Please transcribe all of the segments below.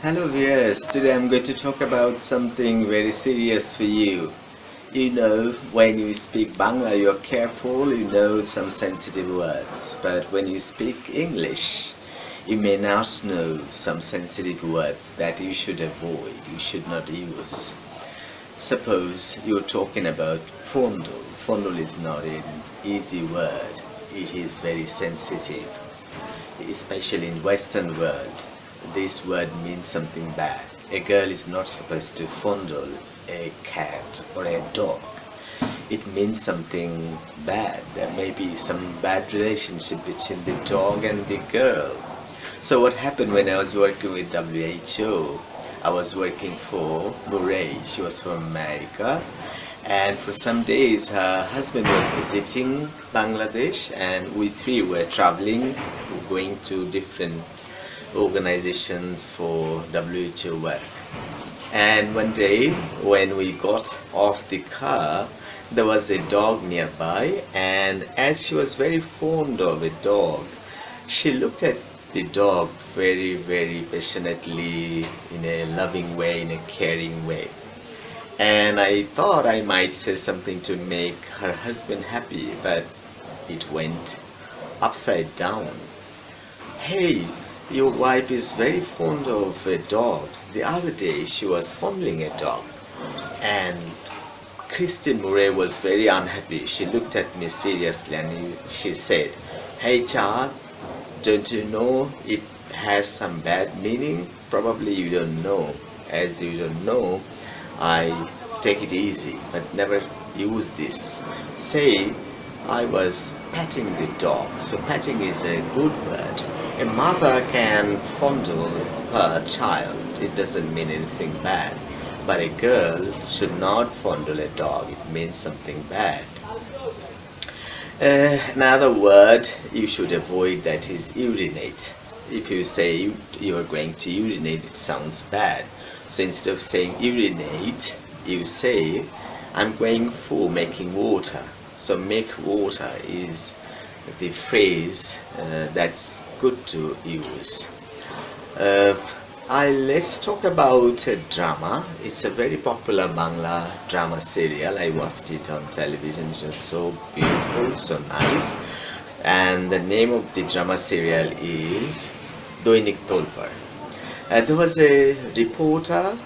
Hello viewers, today I'm going to talk about something very serious for you. When you speak Bangla, you're careful, you know some sensitive words. But when you speak English, you may not know some sensitive words that you should avoid, you should not use. Suppose you're talking about fondle. Fondle is not an easy word. It is very sensitive, especially in Western world. This word means something bad. A girl is not supposed to fondle a cat or a dog. It means something bad. There may be some bad relationship between the dog and the girl. So what happened when I was working with WHO? I was working for Murray. She was from America, and for some days her husband was visiting Bangladesh, and we three were traveling, going to different organizations for WHO work. And one day when we got off the car, there was a dog nearby, and as she was very fond of a dog, she looked at the dog very, very passionately, in a loving way, in a caring way. And I thought I might say something to make her husband happy, but it went upside down. Hey, your wife is very fond of a dog. The other day she was fondling a dog, and Christine Murray was very unhappy. She looked at me seriously and she said, "Hey child, don't you know it has some bad meaning? Probably you don't know. As you don't know, I take it easy, but never use this. Say, I was patting the dog." So patting is a good word. A mother can fondle her child. It doesn't mean anything bad. But a girl should not fondle a dog. It means something bad. Another word you should avoid, that is urinate. If you say you are going to urinate, it sounds bad. So instead of saying urinate, you say I'm going for making water. So make water is the phrase that's good to use. Let's talk about a drama. It's a very popular Bangla drama serial. I watched it on television. It was so beautiful, so nice. And the name of the drama serial is Doinik Tolpar. There was a reporter,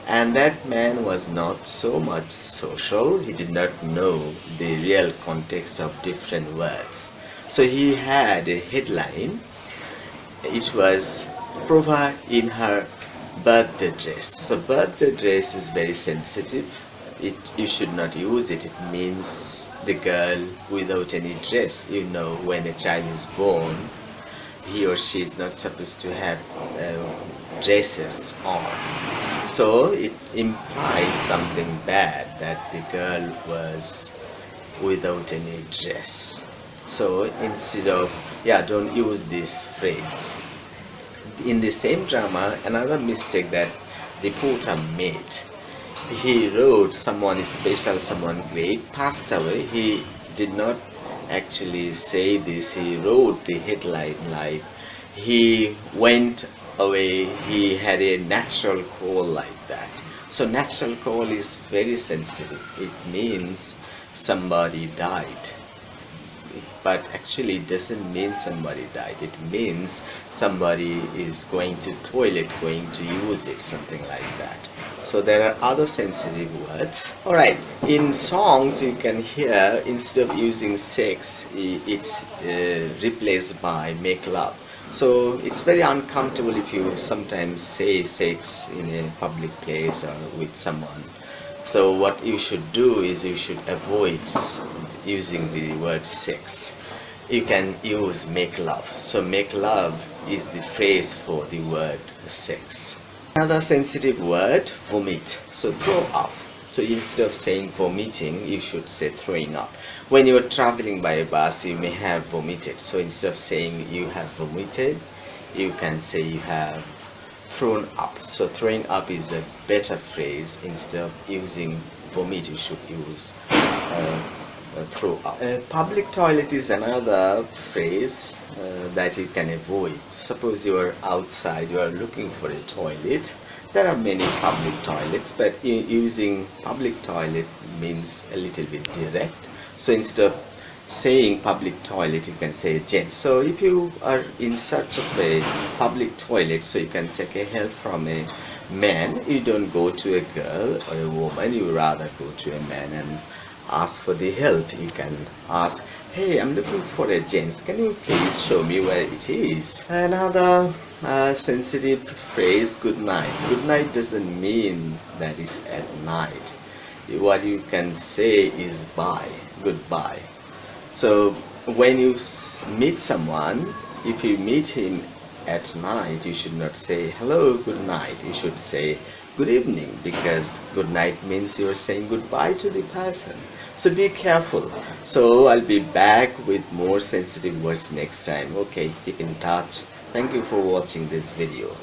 and that man was not so much social. He did not know the real context of different words. So he had a headline. It was Prova in her birthday dress. So birthday dress is very sensitive. You should not use it. It means the girl without any dress. When a child is born, he or she is not supposed to have dresses on. So it implies something bad, that the girl was without any dress. So instead of, don't use this phrase. In the same drama, another mistake that the reporter made, he wrote someone special, someone great passed away. He did not actually say this. He wrote the headline like he went away, he had a natural call, like that. So natural call is very sensitive. It means somebody died, but actually it doesn't mean somebody died. It means somebody is going to toilet, going to use it, something like that. So there are other sensitive words. Alright, in songs you can hear, instead of using sex, it's replaced by make love. So it's very uncomfortable if you sometimes say sex in a public place or with someone. So what you should do is you should avoid using the word sex. You can use make love. So make love is the phrase for the word sex. Another sensitive word, vomit. So throw up. So instead of saying vomiting, you should say throwing up. When you are traveling by a bus, you may have vomited. So instead of saying you have vomited, you can say you have thrown up. So throwing up is a better phrase. Instead of using vomit, you should use throughout. Public toilet is another phrase that you can avoid. Suppose you are outside, you are looking for a toilet. There are many public toilets, but using public toilet means a little bit direct. So instead of saying public toilet, you can say gents. So if you are in search of a public toilet, so you can take a help from a man, you don't go to a girl or a woman, you rather go to a man and ask for the help. You can ask, hey, I'm looking for a gents, can you please show me where it is? Another sensitive phrase, good night. Good night doesn't mean that it's at night. What you can say is bye, goodbye. So when you meet someone, if you meet him at night, you should not say hello, good night. You should say good evening, because good night means you're saying goodbye to the person. So be careful. So I'll be back with more sensitive words next time. Okay, keep in touch. Thank you for watching this video.